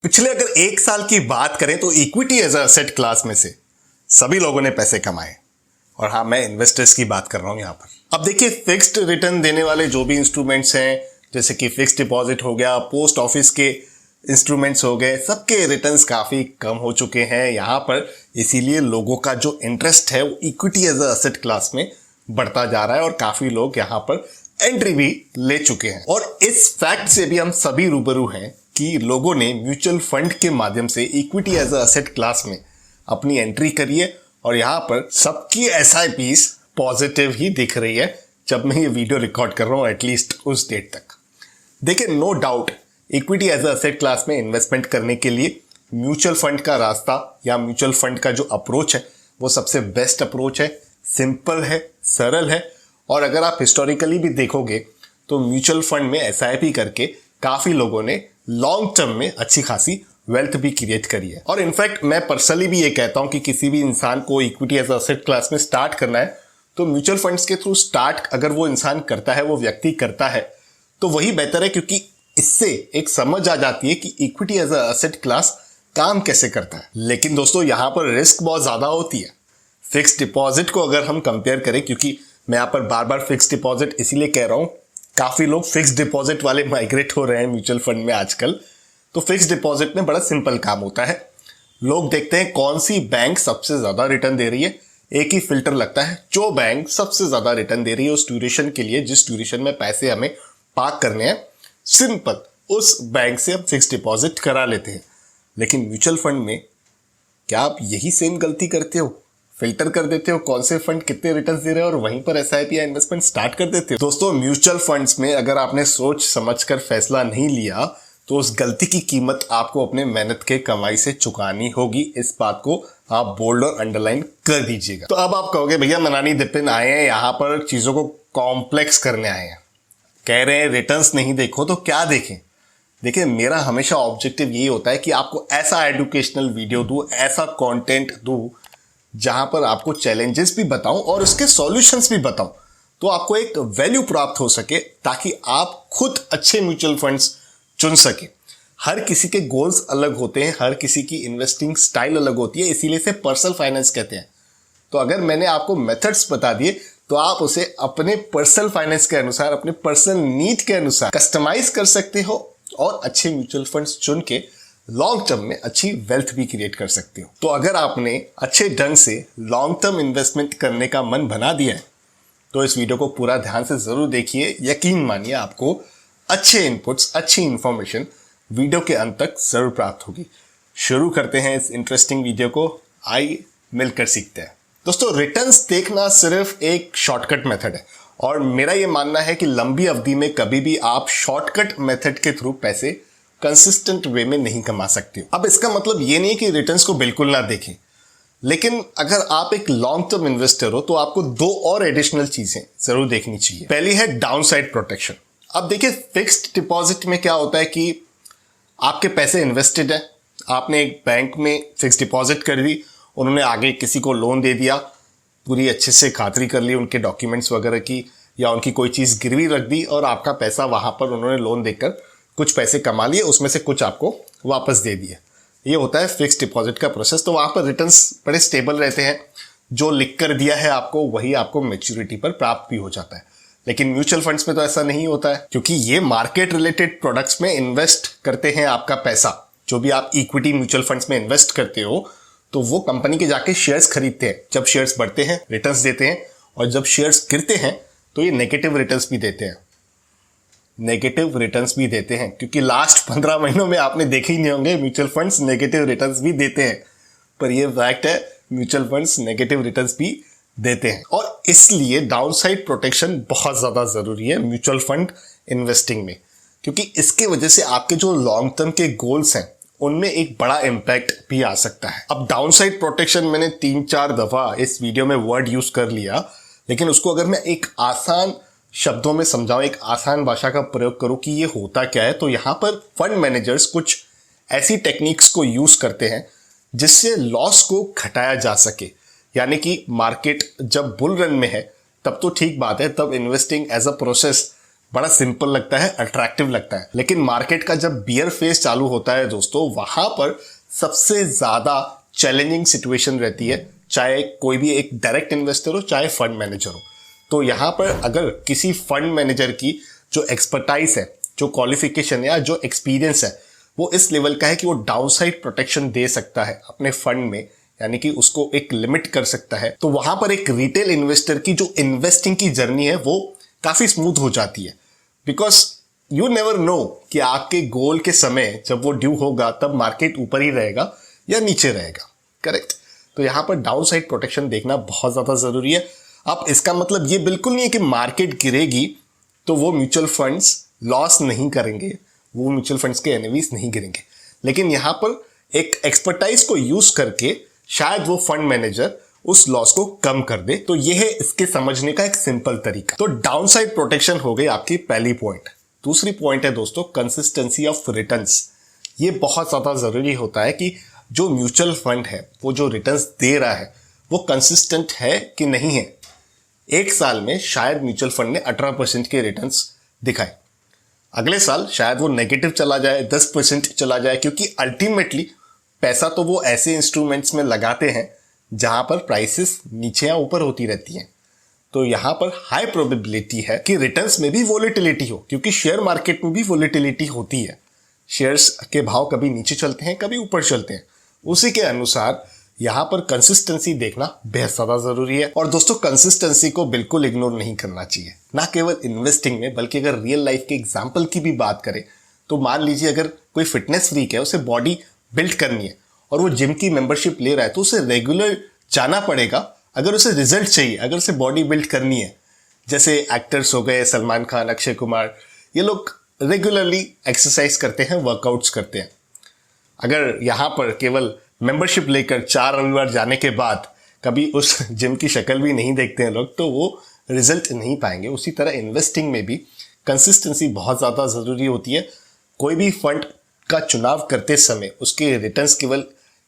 पिछले अगर एक साल की बात करें तो इक्विटी एज एसेट क्लास में से सभी लोगों ने पैसे कमाए। और हाँ, मैं इन्वेस्टर्स की बात कर रहा हूं यहां पर। अब देखिए, फिक्स्ड रिटर्न देने वाले जो भी इंस्ट्रूमेंट्स हैं, जैसे कि फिक्स्ड डिपॉजिट हो गया, पोस्ट ऑफिस के इंस्ट्रूमेंट्स हो गए, सबके रिटर्न्स काफी कम हो चुके हैं यहां पर। इसीलिए लोगों का जो इंटरेस्ट है वो इक्विटी एज एसेट क्लास में बढ़ता जा रहा है और काफी लोग यहां पर एंट्री भी ले चुके हैं। और इस फैक्ट से भी हम सभी रूबरू हैं कि लोगों ने म्यूचुअल फंड के माध्यम से इक्विटी एज एसेट क्लास में अपनी एंट्री करी है और यहां पर सबकी एसआईपीस पॉजिटिव ही दिख रही है जब मैं ये वीडियो रिकॉर्ड कर रहा हूं, एटलीस्ट उस डेट तक। देखिए, no doubt equity as asset class में इन्वेस्टमेंट करने के लिए म्यूचुअल फंड का रास्ता या म्यूचुअल फंड का जो अप्रोच है वो सबसे बेस्ट अप्रोच है, सिंपल है, सरल है। और अगर आप हिस्टोरिकली भी देखोगे तो म्यूचुअल फंड में एसआईपी करके काफी लोगों ने लॉन्ग टर्म में अच्छी खासी वेल्थ भी क्रिएट करी है। और इनफैक्ट मैं पर्सनली भी ये कहता हूं कि किसी भी इंसान को इक्विटी एज एसेट क्लास में स्टार्ट करना है तो म्यूचुअल फंड्स के थ्रू स्टार्ट अगर वो इंसान करता है, वो व्यक्ति करता है, तो वही बेहतर है, क्योंकि इससे एक समझ आ जाती है कि इक्विटी एज एसेट क्लास काम कैसे करता है। लेकिन दोस्तों, यहां पर रिस्क बहुत ज्यादा होती है। फिक्स्ड डिपॉजिट को अगर हम कंपेयर करें, क्योंकि मैं यहां पर बार बार फिक्स्ड डिपॉजिट इसीलिए कह रहा हूं, काफी लोग फिक्स्ड डिपॉजिट वाले माइग्रेट हो रहे हैं म्यूचुअल फंड में आजकल। तो फिक्स्ड डिपॉजिट में बड़ा सिंपल काम होता है। लोग देखते हैं कौन सी बैंक सबसे ज्यादा रिटर्न दे रही है, एक ही फिल्टर लगता है, जो बैंक सबसे ज्यादा रिटर्न दे रही है उस ड्यूरेशन के लिए, जिस ड्यूरेशन में पैसे हमें पार्क करने हैं, सिंपल उस बैंक से हम फिक्स्ड डिपॉजिट करा लेते हैं। लेकिन म्यूचुअल फंड में क्या आप यही सेम गलती करते हो? फिल्टर कर देते हो कौन से फंड कितने रिटर्न्स दे रहे हैं और वहीं पर एसआईपी या इन्वेस्टमेंट स्टार्ट कर देते हो? दोस्तों, म्यूचुअल फंड्स में अगर आपने सोच समझकर फैसला नहीं लिया तो उस गलती की कीमत आपको अपने मेहनत के कमाई से चुकानी होगी। इस बात को आप बोल्ड और अंडरलाइन कर दीजिएगा। तो अब आप कहोगे, भैया मनानी दिपिन आए हैं यहां पर चीजों को कॉम्प्लेक्स करने आए हैं, कह रहे हैं रिटर्न्स नहीं देखो, तो क्या देखें? देखिए, मेरा हमेशा ऑब्जेक्टिव यही होता है कि आपको ऐसा एजुकेशनल वीडियो दूं, ऐसा कंटेंट दूं जहां पर आपको चैलेंजेस भी बताऊं और उसके सॉल्यूशंस भी बताऊं, तो आपको एक वैल्यू प्राप्त हो सके ताकि आप खुद अच्छे म्यूचुअल फंड्स चुन सके। हर किसी के गोल्स अलग होते हैं, हर किसी की इन्वेस्टिंग स्टाइल अलग होती है, इसीलिए इसे पर्सनल फाइनेंस कहते हैं। तो अगर मैंने आपको मेथड्स बता दिए तो आप उसे अपने पर्सनल फाइनेंस के अनुसार, अपने पर्सनल नीड के अनुसार कस्टमाइज कर सकते हो और अच्छे म्यूचुअल फंड्स चुन के लॉन्ग टर्म में अच्छी वेल्थ भी क्रिएट कर सकते हो। तो अगर आपने अच्छे ढंग से लॉन्ग टर्म इन्वेस्टमेंट करने का मन बना दिया है तो इस वीडियो को पूरा ध्यान से जरूर देखिए। यकीन मानिए, आपको अच्छे इनपुट्स, अच्छी इंफॉर्मेशन वीडियो के अंत तक जरूर प्राप्त होगी। शुरू करते हैं इस इंटरेस्टिंग वीडियो को, आइए मिलकर सीखते हैं। दोस्तों, रिटर्न्स देखना सिर्फ एक शॉर्टकट मेथड है और मेरा यह मानना है कि लंबी अवधि में कभी भी आप शॉर्टकट मेथड के थ्रू पैसे कंसिस्टेंट वे में नहीं कमा सकते हो। अब इसका मतलब ये नहीं कि रिटर्न्स को बिल्कुल ना देखें, लेकिन अगर आप एक लॉन्ग टर्म इन्वेस्टर हो तो आपको दो और एडिशनल चीजें जरूर देखनी चाहिए। पहली है डाउनसाइड प्रोटेक्शन। अब देखिए, फिक्स्ड डिपॉजिट में क्या होता है कि आपके पैसे इन्वेस्टेड है, आपने एक बैंक में फिक्स्ड डिपॉजिट कर दी, उन्होंने आगे किसी को लोन दे दिया, पूरी अच्छे से खातरी कर ली उनके डॉक्यूमेंट्स वगैरह की, या उनकी कोई चीज गिरवी रख दी और आपका पैसा वहां पर उन्होंने लोन देकर कुछ पैसे कमा लिए, उसमें से कुछ आपको वापस दे दिए। ये होता है फिक्स्ड डिपॉजिट का प्रोसेस। तो वहां पर रिटर्न्स बड़े स्टेबल रहते हैं, जो लिख कर दिया है आपको वही आपको मैच्योरिटी पर प्राप्त भी हो जाता है। लेकिन म्यूचुअल फंड्स में तो ऐसा नहीं होता है, क्योंकि ये मार्केट रिलेटेड प्रोडक्ट्स में इन्वेस्ट करते हैं आपका पैसा। जो भी आप इक्विटी म्यूचुअल फंड्स में इन्वेस्ट करते हो तो वो कंपनी के जाके शेयर्स खरीदते हैं। जब शेयर्स बढ़ते हैं रिटर्न्स देते हैं, और जब शेयर्स गिरते हैं तो ये नेगेटिव रिटर्न्स भी देते हैं। नेगेटिव रिटर्न्स भी देते हैं, क्योंकि लास्ट 15 महीनों में आपने देखे ही नहीं होंगे म्यूचुअल फंड्स नेगेटिव रिटर्न्स भी देते हैं, पर ये फैक्ट है, म्यूचुअल फंड्स नेगेटिव रिटर्न्स भी देते हैं। और इसलिए डाउनसाइड प्रोटेक्शन बहुत ज्यादा जरूरी है म्यूचुअल फंड इन्वेस्टिंग में, क्योंकि इसके वजह से आपके जो लॉन्ग टर्म के गोल्स हैं उनमें एक बड़ा इंपैक्ट भी आ सकता है। अब डाउनसाइड प्रोटेक्शन मैंने 3-4 दफा इस वीडियो में वर्ड यूज कर लिया, लेकिन उसको अगर मैं एक आसान शब्दों में समझाऊं, एक आसान भाषा का प्रयोग करूं कि ये होता क्या है, तो यहां पर फंड मैनेजर्स कुछ ऐसी टेक्निक्स को यूज करते हैं जिससे लॉस को घटाया जा सके। यानी कि मार्केट जब बुल रन में है तब तो ठीक बात है, तब इन्वेस्टिंग एज अ प्रोसेस बड़ा सिंपल लगता है, अट्रैक्टिव लगता है, लेकिन मार्केट का जब बियर फेज चालू होता है दोस्तों, वहां पर सबसे ज्यादा चैलेंजिंग सिचुएशन रहती है, चाहे कोई भी एक डायरेक्ट इन्वेस्टर हो चाहे फंड मैनेजर हो। तो यहां पर अगर किसी फंड मैनेजर की जो एक्सपर्टाइज है, जो क्वालिफिकेशन या जो एक्सपीरियंस है, वो इस लेवल का है कि वो डाउनसाइड प्रोटेक्शन दे सकता है अपने फंड में, यानी कि उसको एक लिमिट कर सकता है, तो वहां पर एक रिटेल इन्वेस्टर की जो इन्वेस्टिंग की जर्नी है वो काफी स्मूथ हो जाती है। बिकॉज यू नेवर नो कि आपके गोल के समय जब वो ड्यू होगा तब मार्केट ऊपर ही रहेगा या नीचे रहेगा, करेक्ट। तो यहां पर डाउन साइड प्रोटेक्शन देखना बहुत ज्यादा जरूरी है। अब इसका मतलब ये बिल्कुल नहीं है कि मार्केट गिरेगी तो वो म्यूचुअल फंड्स लॉस नहीं करेंगे, वो म्यूचुअल फंड्स के एनएवीज नहीं गिरेंगे, लेकिन यहां पर एक एक्सपर्टाइज को यूज करके शायद वो फंड मैनेजर उस लॉस को कम कर दे। तो ये है इसके समझने का एक सिंपल तरीका। तो डाउनसाइड प्रोटेक्शन हो गई आपकी पहली पॉइंट। दूसरी पॉइंट है दोस्तों कंसिस्टेंसी ऑफ रिटर्न्स। ये बहुत ज्यादा जरूरी होता है कि जो म्यूचुअल फंड है वो जो रिटर्न्स दे रहा है वो कंसिस्टेंट है कि नहीं है। एक साल में शायद म्यूचुअल फंड ने 18% के रिटर्न्स दिखाए, अगले साल शायद वो नेगेटिव चला जाए, 10% चला जाए, क्योंकि अल्टीमेटली पैसा तो वो ऐसे इंस्ट्रूमेंट्स में लगाते हैं जहां पर प्राइसेस नीचे या ऊपर होती रहती हैं। तो यहां पर हाई प्रोबेबिलिटी है कि रिटर्न्स में भी वोलेटिलिटी हो, क्योंकि शेयर मार्केट में भी वोलेटिलिटी होती है। शेयर्स के भाव कभी नीचे चलते हैं, कभी ऊपर चलते हैं। उसी के अनुसार यहां पर कंसिस्टेंसी देखना बेहद ज्यादा जरूरी है। और दोस्तों कंसिस्टेंसी को बिल्कुल इग्नोर नहीं करना चाहिए, ना केवल इन्वेस्टिंग में बल्कि अगर रियल लाइफ के एग्जाम्पल की भी बात करें तो मान लीजिए अगर कोई फिटनेस फ्रीक है, उसे बॉडी बिल्ड करनी है और वो जिम की मेंबरशिप ले रहा है, तो उसे रेगुलर जाना पड़ेगा अगर उसे रिजल्ट चाहिए, अगर उसे बॉडी बिल्ड करनी है। जैसे एक्टर्स हो गए सलमान खान, अक्षय कुमार, ये लोग रेगुलरली एक्सरसाइज करते हैं, वर्कआउट्स करते हैं। अगर यहां पर केवल मेंबरशिप लेकर 4 रविवार जाने के बाद कभी उस जिम की शक्ल भी नहीं देखते हैं लोग, तो वो रिजल्ट नहीं पाएंगे। उसी तरह इन्वेस्टिंग में भी कंसिस्टेंसी बहुत ज़्यादा ज़रूरी होती है। कोई भी फंड का चुनाव करते समय उसके रिटर्न्स केवल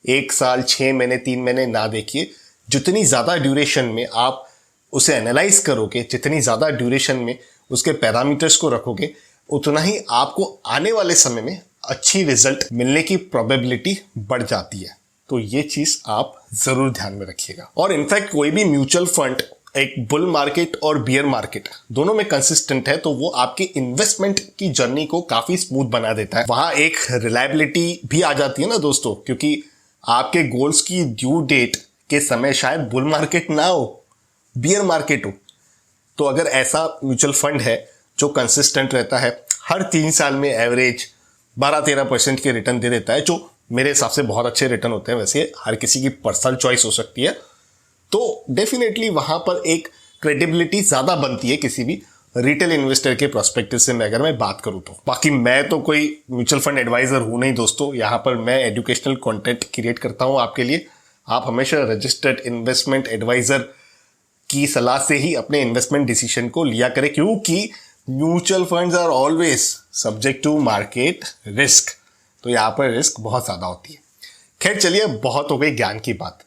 1 साल, 6 महीने, 3 महीने ना देखिए। जितनी ज़्यादा ड्यूरेशन में आप उसे एनालाइज करोगे, जितनी ज़्यादा ड्यूरेशन में उसके पैरामीटर्स को रखोगे, उतना ही आपको आने वाले समय में अच्छी रिजल्ट मिलने की प्रोबेबिलिटी बढ़ जाती है। तो ये चीज आप जरूर ध्यान में रखिएगा। और इनफैक्ट कोई भी म्यूचुअल फंड एक बुल मार्केट और बियर मार्केट दोनों में कंसिस्टेंट है तो वो आपकी इन्वेस्टमेंट की जर्नी को काफी स्मूथ बना देता है। वहां एक रिलायबिलिटी भी आ जाती है ना दोस्तों, क्योंकि आपके गोल्स की ड्यू डेट के समय शायद बुल मार्केट ना हो, बियर मार्केट हो। तो अगर ऐसा म्यूचुअल फंड है जो कंसिस्टेंट रहता है, हर 3 साल में एवरेज 12-13% के रिटर्न दे देता है, जो मेरे हिसाब से बहुत अच्छे रिटर्न होते हैं। वैसे हर किसी की पर्सनल चॉइस हो सकती है, तो डेफिनेटली वहां पर एक क्रेडिबिलिटी ज्यादा बनती है किसी भी रिटेल इन्वेस्टर के प्रोस्पेक्टिव से मैं अगर मैं बात करूं तो। बाकी मैं तो कोई म्यूचुअल फंड एडवाइजर हूं नहीं दोस्तों, यहां पर मैं एजुकेशनल कंटेंट क्रिएट करता हूं आपके लिए। आप हमेशा रजिस्टर्ड इन्वेस्टमेंट एडवाइजर की सलाह से ही अपने इन्वेस्टमेंट डिसीजन को लिया करें, क्योंकि mutual funds are always subject to market risk. तो यहाँ पर रिस्क बहुत ज्यादा होती है। खैर चलिए, बहुत हो गई ज्ञान की बात।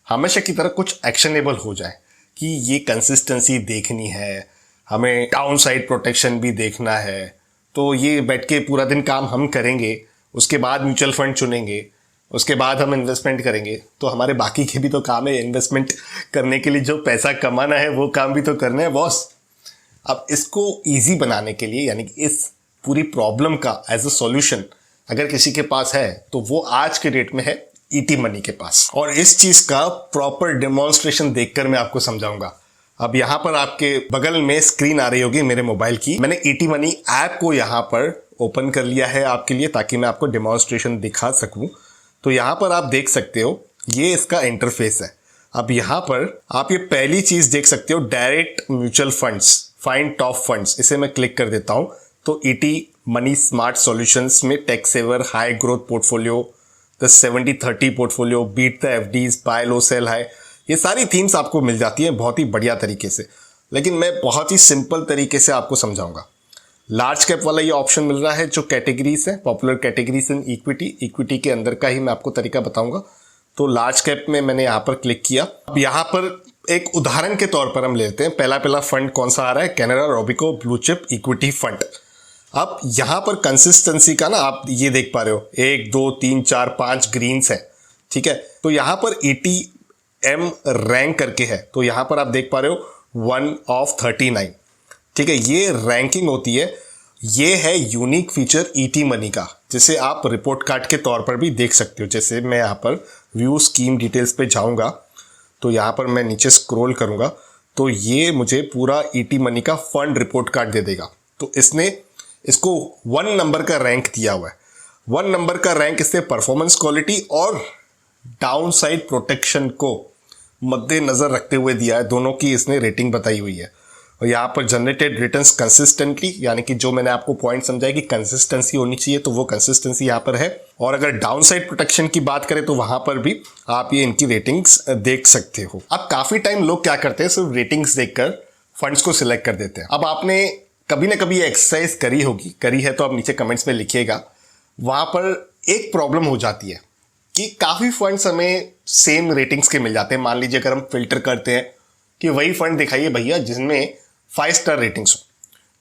हमेशा की तरह कुछ एक्शनेबल हो जाए कि ये कंसिस्टेंसी देखनी है, हमें डाउन साइड प्रोटेक्शन भी देखना है। तो ये बैठ के पूरा दिन काम हम करेंगे, उसके बाद म्यूचुअल फंड चुनेंगे, उसके बाद हम इन्वेस्टमेंट करेंगे। तो हमारे बाकी के भी तो काम है, इन्वेस्टमेंट करने के लिए जो पैसा कमाना है वो काम भी तो करना है बॉस। अब इसको इजी बनाने के लिए, यानी कि इस पूरी प्रॉब्लम का एज अ सॉल्यूशन अगर किसी के पास है तो वो आज के डेट में है ईटी मनी के पास। और इस चीज का प्रॉपर डेमोन्स्ट्रेशन देखकर मैं आपको समझाऊंगा। अब यहां पर आपके बगल में स्क्रीन आ रही होगी मेरे मोबाइल की। मैंने ईटी मनी ऐप को यहां पर ओपन कर लिया है आपके लिए, ताकि मैं आपको डेमोन्स्ट्रेशन दिखा सकूं। तो यहां पर आप देख सकते हो, ये इसका इंटरफेस है। अब यहां पर आप ये पहली चीज देख सकते हो, direct mutual funds, find top funds. इसे मैं क्लिक कर देता हूं तो ईटी मनी स्मार्ट सॉल्यूशंस में tax saver, high growth portfolio, the 70-30 portfolio, beat the FDs, buy low sell high, ये सारी थीम्स आपको मिल जाती है बहुत ही बढ़िया तरीके से। लेकिन मैं बहुत ही सिंपल तरीके से आपको समझाऊंगा। लार्ज कैप वाला ये ऑप्शन मिल रहा है, जो कैटेगरीज है, popular categories in equity, equity के अंदर का ही मैं आपको तरीका बताऊंगा। तो लार्ज कैप में मैंने यहाँ पर क्लिक किया। अब यहाँ पर एक उदाहरण के तौर पर हम लेते हैं, पहला फंड कौन सा आ रहा है, Canara Robeco blue chip equity fund. अब यहां पर कंसिस्टेंसी का ना आप ये देख पा रहे हो 1 2 3 4 5 ग्रीन्स है, ठीक है। तो यहां पर ATM रैंक करके है, तो यहां पर आप देख पा रहे हो 1 of 39, ठीक है। ये रैंकिंग होती है, ये है यूनिक फीचर ET मनी का, जिसे आप रिपोर्ट कार्ड के तौर पर भी देख सकते हो। जैसे मैं यहाँ पर व्यू स्कीम डिटेल्स पे जाऊंगा, तो यहाँ पर मैं नीचे स्क्रॉल करूंगा तो ये मुझे पूरा ET मनी का फंड रिपोर्ट कार्ड दे देगा। तो इसने इसको 1 नंबर का रैंक दिया हुआ है। 1 नंबर का रैंक इससे परफॉर्मेंस क्वालिटी और डाउनसाइड प्रोटेक्शन को मद्देनजर रखते हुए दिया है, दोनों की इसने रेटिंग बताई हुई है। और यहाँ पर जनरेटेड रिटर्न्स कंसिस्टेंटली, यानी कि जो मैंने आपको पॉइंट समझाया कि कंसिस्टेंसी होनी चाहिए, तो वो कंसिस्टेंसी यहाँ पर है। और अगर डाउनसाइड प्रोटेक्शन की बात करें तो वहां पर भी आप ये इनकी रेटिंग्स देख सकते हो। अब काफी टाइम लोग क्या करते हैं, सिर्फ रेटिंग्स देखकर फंड्स को सिलेक्ट कर देते हैं। अब आपने कभी ना कभी एक्सरसाइज करी होगी, करी है तो आप नीचे कमेंट्स में लिखिएगा। वहां पर एक प्रॉब्लम हो जाती है कि काफी फंड्स हमें सेम रेटिंग्स के मिल जाते हैं। मान लीजिए अगर हम फिल्टर करते हैं कि वही फंड दिखाइए भैया जिसमें 5 स्टार रेटिंग्स हो,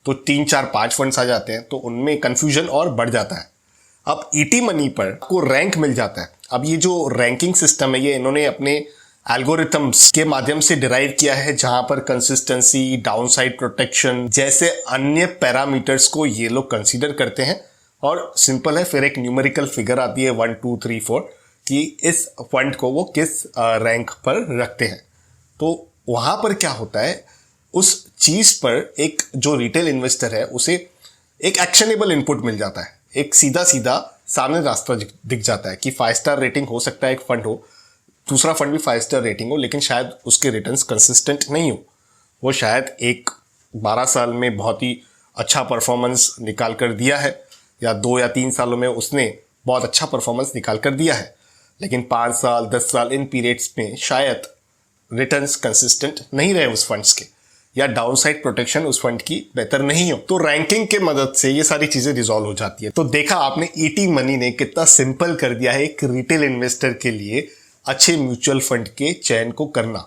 तो 3 4 5 फंड्स आ जाते हैं, तो उनमें कंफ्यूजन और बढ़ जाता है। अब ET मनी पर आपको रैंक मिल जाता है। अब ये जो रैंकिंग सिस्टम है, ये इन्होंने अपने एल्गोरिथम्स के माध्यम से डिराइव किया है, जहां पर कंसिस्टेंसी, डाउनसाइड प्रोटेक्शन जैसे अन्य पैरामीटर्स को ये लोग कंसीडर करते हैं। और सिंपल है, फिर एक न्यूमेरिकल फिगर आती है 1 2 3 4 कि इस फंड को वो किस रैंक पर रखते हैं। तो वहां पर क्या होता है, उस चीज पर एक जो रिटेल इन्वेस्टर है उसे एक एक्शनेबल इनपुट मिल जाता है, एक सीधा सीधा सामने रास्ता दिख जाता है कि 5 स्टार रेटिंग हो सकता है एक फंड हो, दूसरा फंड भी 5 स्टार रेटिंग हो, लेकिन शायद उसके रिटर्न्स कंसिस्टेंट नहीं हो। वो शायद 12 साल में बहुत ही अच्छा परफॉर्मेंस निकाल कर दिया है, या 2 या 3 सालों में उसने बहुत अच्छा परफॉर्मेंस निकाल कर दिया है, लेकिन 5 साल 10 साल इन पीरियड्स में शायद रिटर्न्स कंसिस्टेंट नहीं रहे उस फंड्स के, या डाउनसाइड प्रोटेक्शन उस फंड की बेहतर नहीं हो। तो रैंकिंग के मदद से ये सारी चीजें रिजॉल्व हो जाती है। तो देखा आपने, ET मनी ने कितना सिंपल कर दिया है एक रिटेल इन्वेस्टर के लिए अच्छे म्यूचुअल फंड के चयन को करना।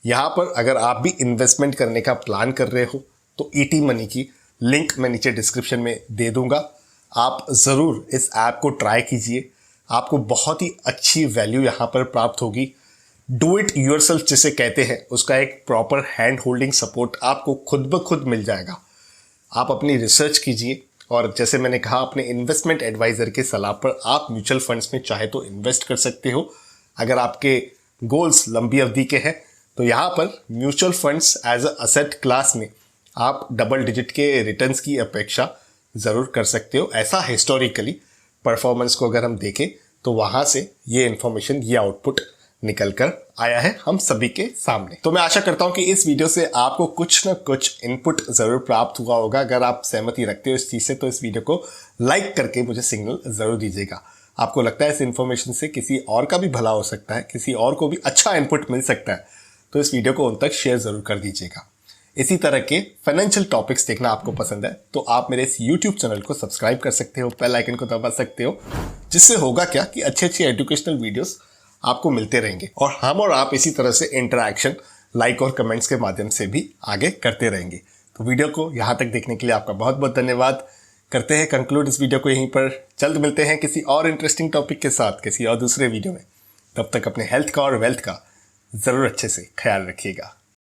यहां पर अगर आप भी इन्वेस्टमेंट करने का प्लान कर रहे हो तो ET मनी की लिंक मैं नीचे डिस्क्रिप्शन में दे दूंगा। आप जरूर इस ऐप को ट्राई कीजिए, आपको बहुत ही अच्छी वैल्यू यहां पर प्राप्त होगी। डू इट योरसेल्फ जिसे कहते हैं, उसका एक प्रॉपर हैंड होल्डिंग सपोर्ट आपको खुद ब खुद मिल जाएगा। आप अपनी रिसर्च कीजिए, और जैसे मैंने कहा, अपने इन्वेस्टमेंट एडवाइजर के सलाह पर आप म्यूचुअल फंड्स में चाहे तो इन्वेस्ट कर सकते हो। अगर आपके गोल्स लंबी अवधि के हैं तो यहाँ पर mutual funds as a asset class में आप डबल डिजिट के रिटर्न्स की अपेक्षा ज़रूर कर सकते हो। ऐसा हिस्टोरिकली परफॉर्मेंस को अगर हम देखें तो वहाँ से ये इन्फॉर्मेशन, ये आउटपुट निकल कर आया है हम सभी के सामने। तो मैं आशा करता हूं कि इस वीडियो से आपको कुछ न कुछ इनपुट जरूर प्राप्त हुआ होगा। अगर आप सहमति रखते हो इस चीज से तो इस वीडियो को लाइक करके मुझे सिग्नल जरूर दीजिएगा। आपको लगता है इस इन्फॉर्मेशन से किसी और का भी भला हो सकता है, किसी और को भी अच्छा इनपुट मिल सकता है, तो इस वीडियो को उन तक शेयर जरूर कर दीजिएगा। इसी तरह के फाइनेंशियल टॉपिक्स देखना आपको पसंद है तो आप मेरे इस YouTube चैनल को सब्सक्राइब कर सकते हो, बेल आइकन को दबा सकते हो, जिससे होगा क्या कि अच्छे अच्छे एजुकेशनल वीडियोस आपको मिलते रहेंगे, और हम और आप इसी तरह से इंटरैक्शन लाइक और कमेंट्स के माध्यम से भी आगे करते रहेंगे। तो वीडियो को यहाँ तक देखने के लिए आपका बहुत बहुत धन्यवाद। करते हैं कंक्लूड इस वीडियो को यहीं पर। जल्द मिलते हैं किसी और इंटरेस्टिंग टॉपिक के साथ, किसी और दूसरे वीडियो में। तब तक अपने हेल्थ का और वेल्थ का जरूर अच्छे से ख्याल रखिएगा।